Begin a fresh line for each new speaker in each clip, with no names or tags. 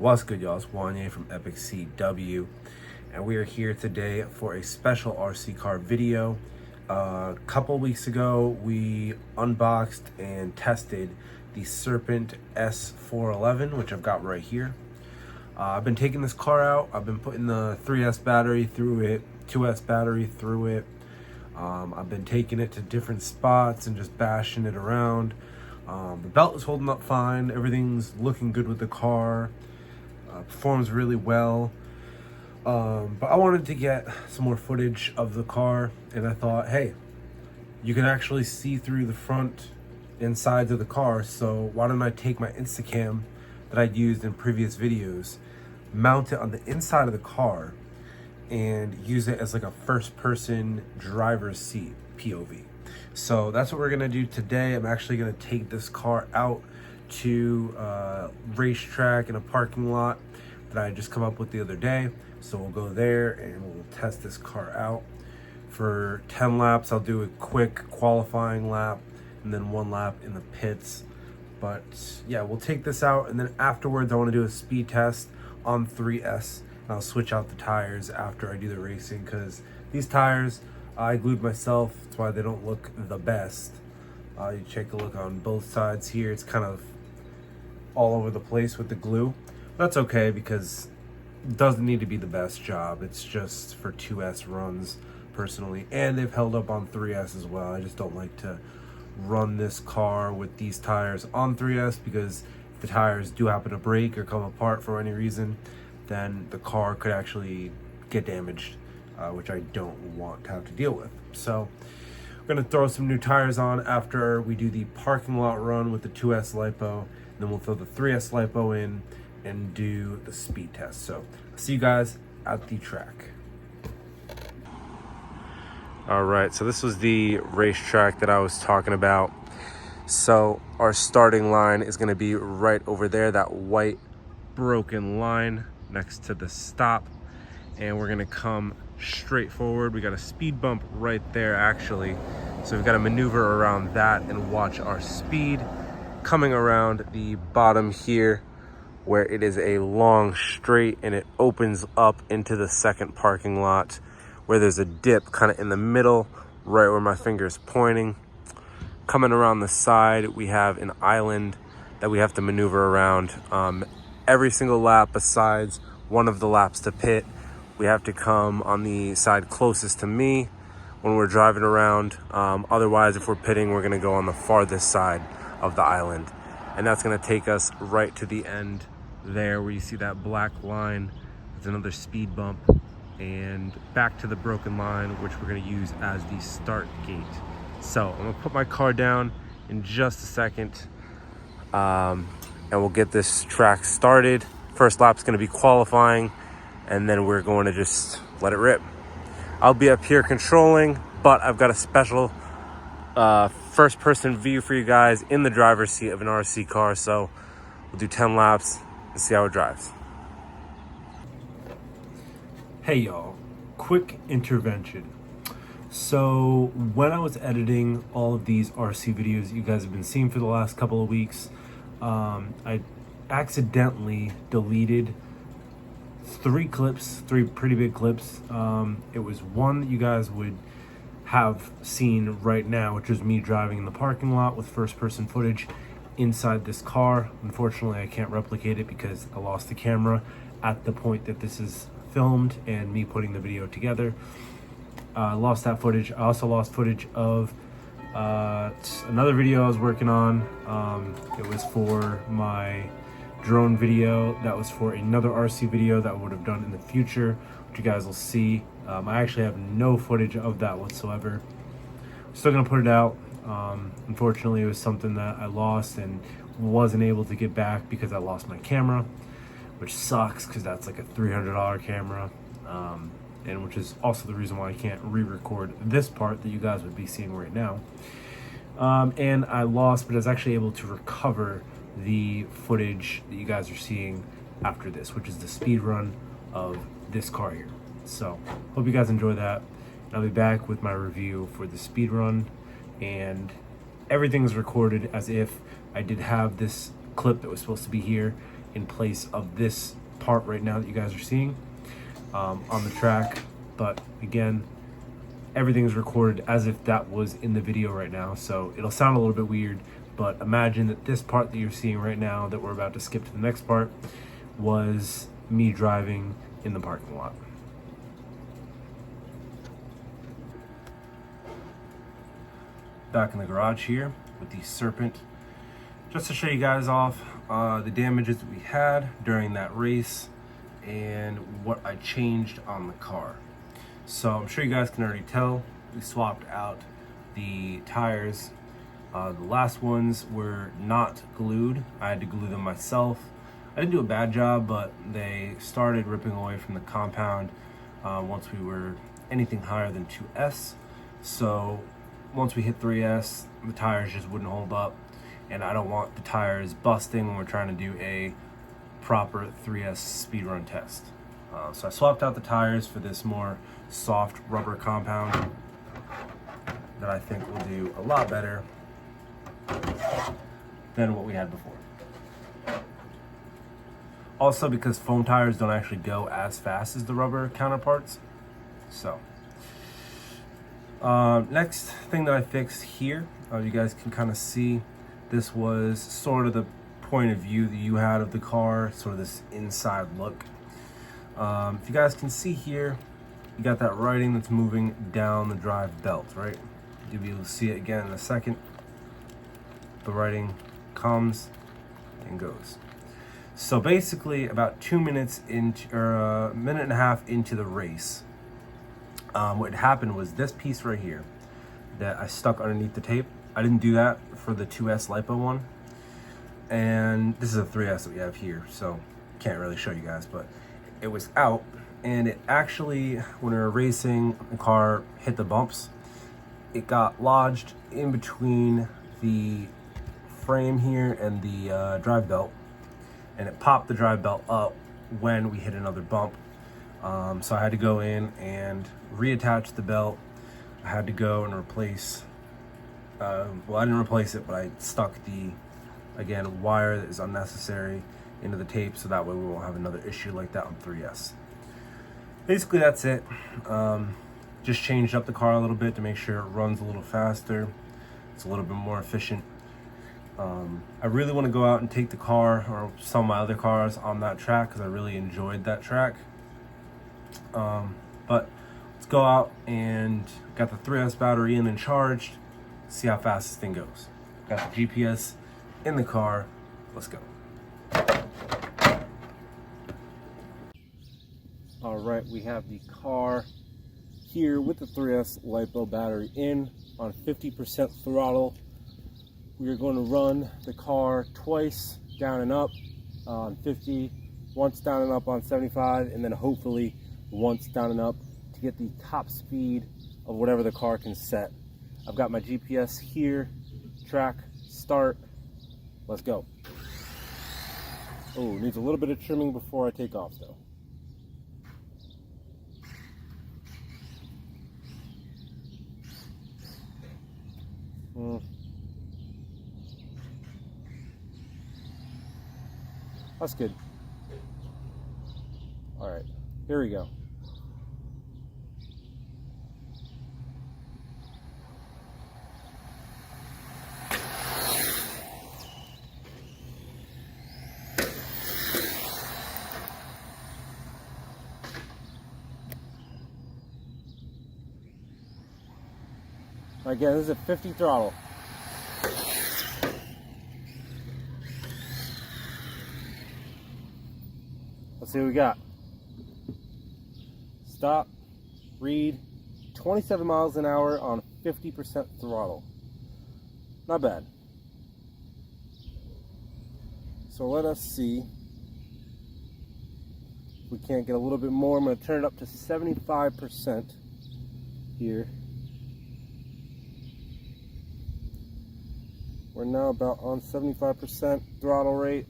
What's good, y'all? It's Wanye from Epic CW, and we are here today for a special RC car video. A couple weeks ago, we unboxed and tested the Serpent S411, which I've got right here. I've been taking this car out. I've been putting the 3S battery through it, 2S battery through it. I've been taking it to different spots and just bashing it around. The belt is holding up fine. Everything's looking good with the car. Performs really well, but I wanted to get some more footage of the car, and I thought, hey, you can actually see through the front and sides of the car, so why don't I take my Instacam that I'd used in previous videos, mount it on the inside of the car, and use it as like a first-person driver's seat POV. So that's what we're gonna do today. I'm actually gonna take this car out to a racetrack in a parking lot that I just come up with the other day. So we'll go there and we'll test this car out for 10 laps. I'll do a quick qualifying lap and then 1 lap in the pits. But yeah, we'll take this out, and then afterwards I want to do a speed test on 3S, and I'll switch out the tires after I do the racing, because these tires I glued myself. That's why they don't look the best. You take a look on both sides here. It's kind of all over the place with the glue. That's okay, because it doesn't need to be the best job. It's just for 2S runs personally, and they've held up on 3S as well. I just don't like to run this car with these tires on 3S, because if the tires do happen to break or come apart for any reason, then the car could actually get damaged, which I don't want to have to deal with. So we're gonna throw some new tires on after we do the parking lot run with the 2S Lipo. Then we'll throw the 3S Lipo in and do the speed test. So I'll see you guys at the track. All right, so this was the racetrack that I was talking about. So our starting line is gonna be right over there, that white broken line next to the stop. And we're gonna come straight forward. We got a speed bump right there, actually. So we've got to maneuver around that and watch our speed. Coming around the bottom here, where it is a long straight and it opens up into the second parking lot, where there's a dip kind of in the middle, right where my finger is pointing. Coming around the side, we have an island that we have to maneuver around. Every single lap besides one of the laps to pit, we have to come on the side closest to me when we're driving around. Otherwise, if we're pitting, we're gonna go on the farthest side of the island. And that's gonna take us right to the end there, where you see that black line. It's another speed bump, and back to the broken line, which we're gonna use as the start gate. So I'm gonna put my car down in just a second, and we'll get this track started. First lap's gonna be qualifying, and then we're going to just let it rip. I'll be up here controlling, but I've got a special first-person view for you guys in the driver's seat of an RC car. So we'll do 10 laps and see how it drives. Hey y'all, quick intervention. So when I was editing all of these RC videos you guys have been seeing for the last couple of weeks, I accidentally deleted 3 clips, 3 pretty big clips. It was one that you guys would have seen right now, which is me driving in the parking lot with first-person footage inside this car. Unfortunately, I can't replicate it because I lost the camera at the point that this is filmed and me putting the video together. I lost that footage. I also lost footage of another video I was working on. It was for my drone video. That was for another RC video that I would have done in the future, which you guys will see. I actually have no footage of that whatsoever. I'm still gonna put it out. Unfortunately, it was something that I lost and wasn't able to get back because I lost my camera, which sucks because that's like a $300 camera, and which is also the reason why I can't re-record this part that you guys would be seeing right now. And I lost, but I was actually able to recover the footage that you guys are seeing after this, which is the speed run of this car here. So hope you guys enjoy that. I'll be back with my review for the speed run, and everything's recorded as if I did have this clip that was supposed to be here in place of this part right now that you guys are seeing on the track. But again, everything is recorded as if that was in the video right now, so it'll sound a little bit weird, but imagine that this part that you're seeing right now that we're about to skip to the next part was me driving in the parking lot. Back in the garage here with the Serpent, just to show you guys off the damages that we had during that race and what I changed on the car. So I'm sure you guys can already tell, we swapped out the tires. The last ones were not glued. I had to glue them myself. I didn't do a bad job, but they started ripping away from the compound once we were anything higher than 2S. So once we hit 3S, the tires just wouldn't hold up, and I don't want the tires busting when we're trying to do a proper 3S speed run test. So I swapped out the tires for this more soft rubber compound that I think will do a lot better than what we had before. Also, because foam tires don't actually go as fast as the rubber counterparts. So next thing that I fixed here, you guys can kind of see, this was sort of the point of view that you had of the car, sort of this inside look. If you guys can see here, you got that writing that's moving down the drive belt, right? You'll be able to see it again in a second. The writing comes and goes. So basically, about 2 minutes into, or a minute and a half into the race, what happened was this piece right here that I stuck underneath the tape. I didn't do that for the 2S Lipo one, and this is a 3S that we have here, so can't really show you guys, but it was out, and it actually, when we were racing, the car hit the bumps. It got lodged in between the frame here and the drive belt, and it popped the drive belt up when we hit another bump. So I had to go in and reattach the belt. I had to go and replace, well, I didn't replace it, but I stuck the, again, wire that is unnecessary into the tape, so that way we won't have another issue like that on 3S. Basically, that's it. Just changed up the car a little bit to make sure it runs a little faster. It's a little bit more efficient. I really want to go out and take the car, or some of my other cars, on that track because I really enjoyed that track. But let's go out and got the 3S battery in and charged. See how fast this thing goes. Got the GPS in the car. Let's go. All right, we have the car here with the 3S Lipo battery in on 50% throttle. We are going to run the car twice down and up on 50, once down and up on 75, and then hopefully once down and up to get the top speed of whatever the car can set. I've got my GPS here, track, start, let's go. Oh, needs a little bit of trimming before I take off though. That's good. All right, here we go. Again, this is a 50 throttle. Let's see what we got. Stop, read, 27 miles an hour on 50% throttle. Not bad. So let us see if we can't get a little bit more. I'm going to turn it up to 75% here. We're now about on 75% throttle rate.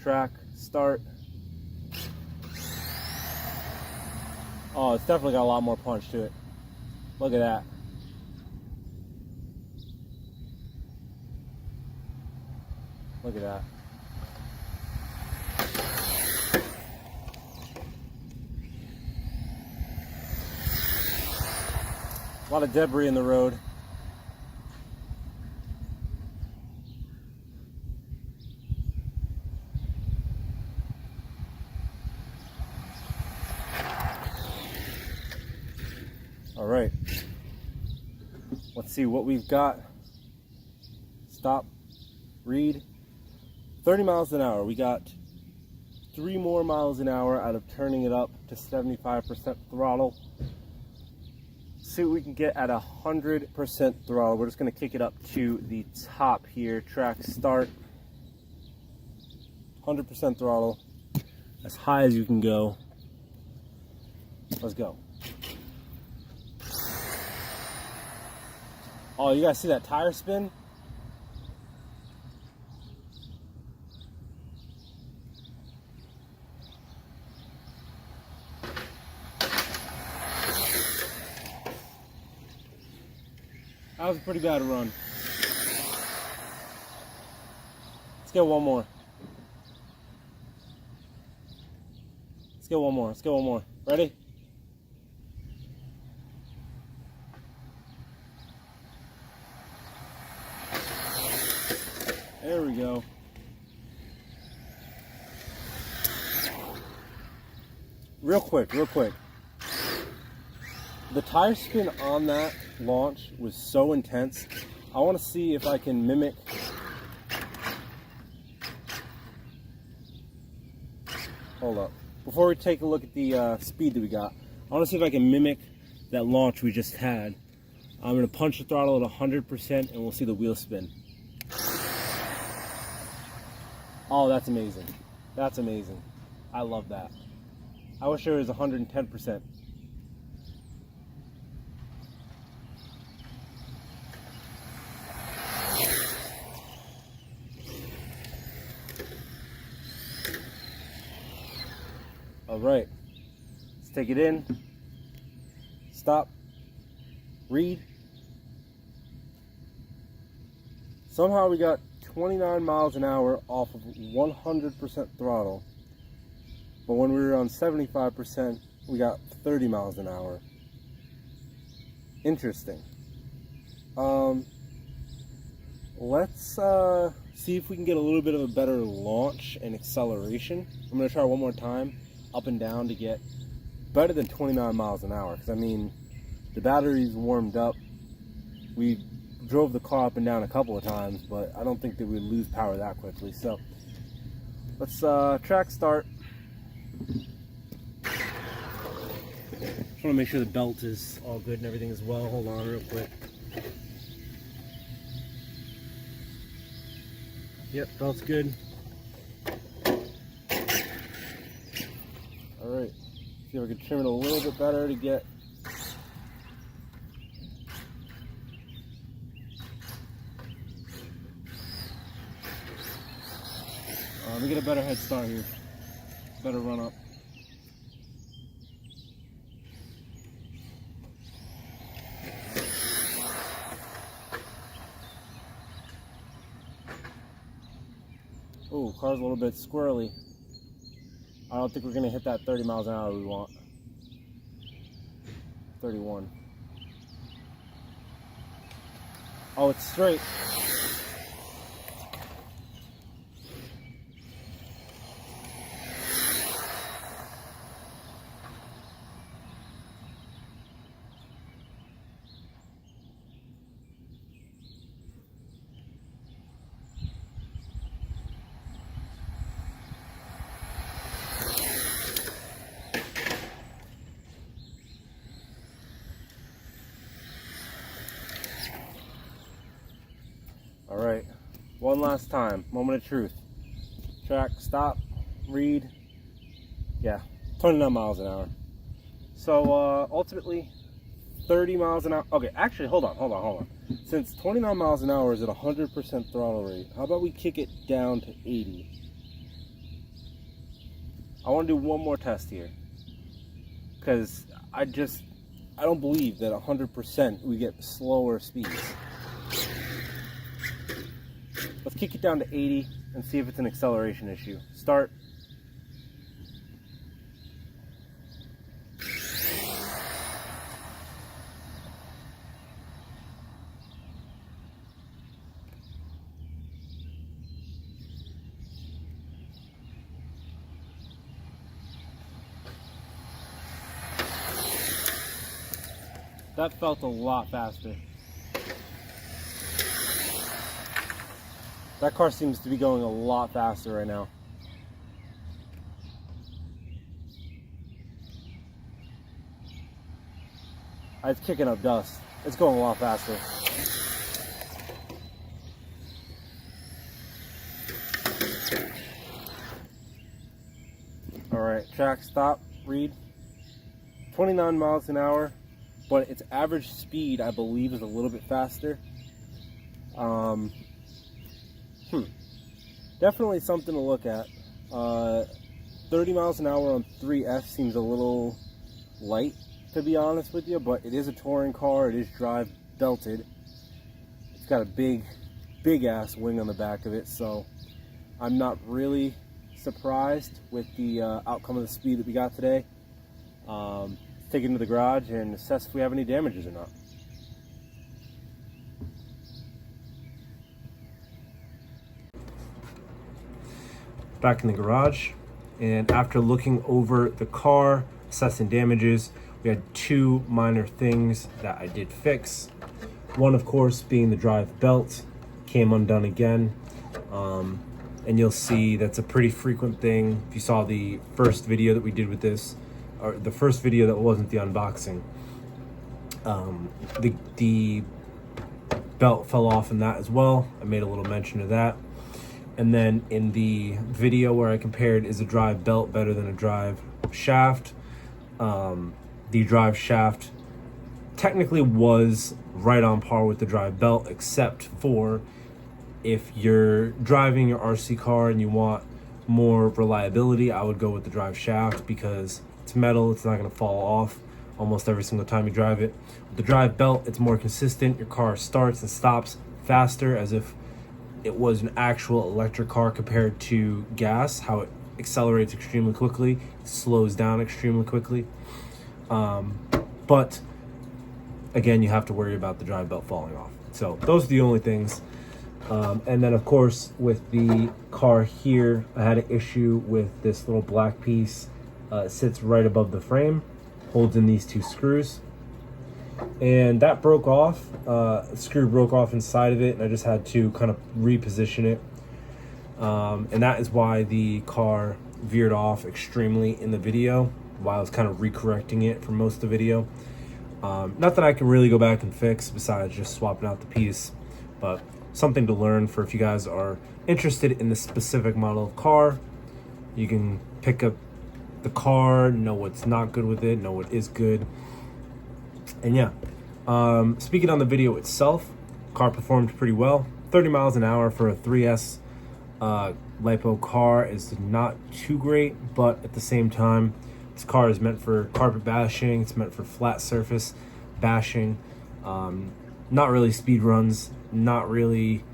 Track, start. Oh, it's definitely got a lot more punch to it. Look at that. Look at that. A lot of debris in the road. All right, let's see what we've got. Stop, read, 30 miles an hour. We got 3 more miles an hour out of turning it up to 75% throttle. See what we can get at 100% throttle. We're just gonna kick it up to the top here. Track start, 100% throttle, as high as you can go. Let's go. Oh, you guys see that tire spin? That was a pretty bad run. Let's get one more. Let's get one more. Let's get one more. Ready? There we go. Real quick. The tire spin on that launch was so intense. I want to see if I can mimic. Hold up. Before we take a look at the speed that we got, I want to see if I can mimic that launch we just had. I'm going to punch the throttle at 100% and we'll see the wheel spin. Oh, that's amazing. That's amazing. I love that. I wish it was 110%. All right, let's take it in. Stop. Read. Somehow we got 29 miles an hour off of 100% throttle, but when we were on 75%, we got 30 miles an hour. Interesting. Let's see if we can get a little bit of a better launch and acceleration. I'm gonna try one more time, up and down, to get better than 29 miles an hour. Because I mean, the battery's warmed up. We drove the car up and down a couple of times, but I don't think that we'd lose power that quickly. So let's track start. Just want to make sure the belt is all good and everything as well. Hold on real quick. Yep, belt's good. Alright, see if I can trim it a little bit better to get. Let me get a better head start here. Better run up. Oh, car's a little bit squirrely. I don't think we're gonna hit that 30 miles an hour we want. 31. Oh, it's straight. All right, one last time, moment of truth. Track, stop, read. Yeah, 29 miles an hour. So ultimately, 30 miles an hour. Okay, actually, hold on. Since 29 miles an hour is at 100% throttle rate, how about we kick it down to 80? I want to do one more test here, because I don't believe that 100% we get slower speeds. Let's kick it down to 80 and see if it's an acceleration issue. Start. That felt a lot faster. That car seems to be going a lot faster right now. It's kicking up dust. It's going a lot faster. All right, track stop, read. 29 miles an hour, but its average speed, I believe, is a little bit faster. Definitely something to look at. 30 miles an hour on 3S seems a little light, to be honest with you, but it is a touring car. It is drive belted. It's got a big ass wing on the back of it, so I'm not really surprised with the outcome of the speed that we got today. Let's take it into the garage and assess if we have any damages or not. Back in the garage, and after looking over the car, assessing damages, we had two minor things that I did fix. One, of course, being the drive belt came undone again, and you'll see that's a pretty frequent thing. If you saw the first video that we did with this, or the first video that wasn't the unboxing, the belt fell off in that as well. I made a little mention of that. And then in the video where I compared, is a drive belt better than a drive shaft? The drive shaft technically was right on par with the drive belt, except for if you're driving your RC car and you want more reliability, I would go with the drive shaft because it's metal, it's not gonna fall off almost every single time you drive it. With the drive belt, it's more consistent. Your car starts and stops faster, as if it was an actual electric car compared to gas, how it accelerates extremely quickly, slows down extremely quickly. But again, you have to worry about the drive belt falling off. So those are the only things. And then of course, with the car here, I had an issue with this little black piece. It sits right above the frame, holds in these two screws. And that broke off, the screw broke off inside of it, and I just had to kind of reposition it. And that is why the car veered off extremely in the video, while I was kind of recorrecting it for most of the video. Not that I can really go back and fix besides just swapping out the piece, but something to learn for if you guys are interested in the specific model of car. You can pick up the car, know what's not good with it, know what is good. And yeah, speaking on the video itself, car performed pretty well. 30 miles an hour for a 3S Lipo car is not too great, but at the same time, this car is meant for carpet bashing, it's meant for flat surface bashing, not really speed runs, not really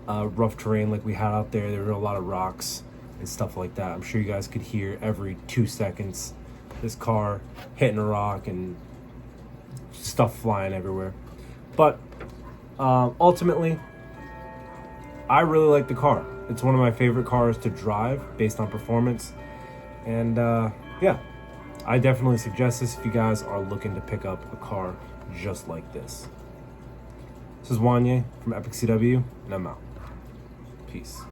rough terrain like we had out there. There were a lot of rocks and stuff like that. I'm sure you guys could hear every 2 seconds this car hitting a rock and stuff flying everywhere. But ultimately, I really like the car. It's one of my favorite cars to drive based on performance. And yeah, I definitely suggest this if you guys are looking to pick up a car just like this. This is Wanye from Epic CW, and I'm out. Peace.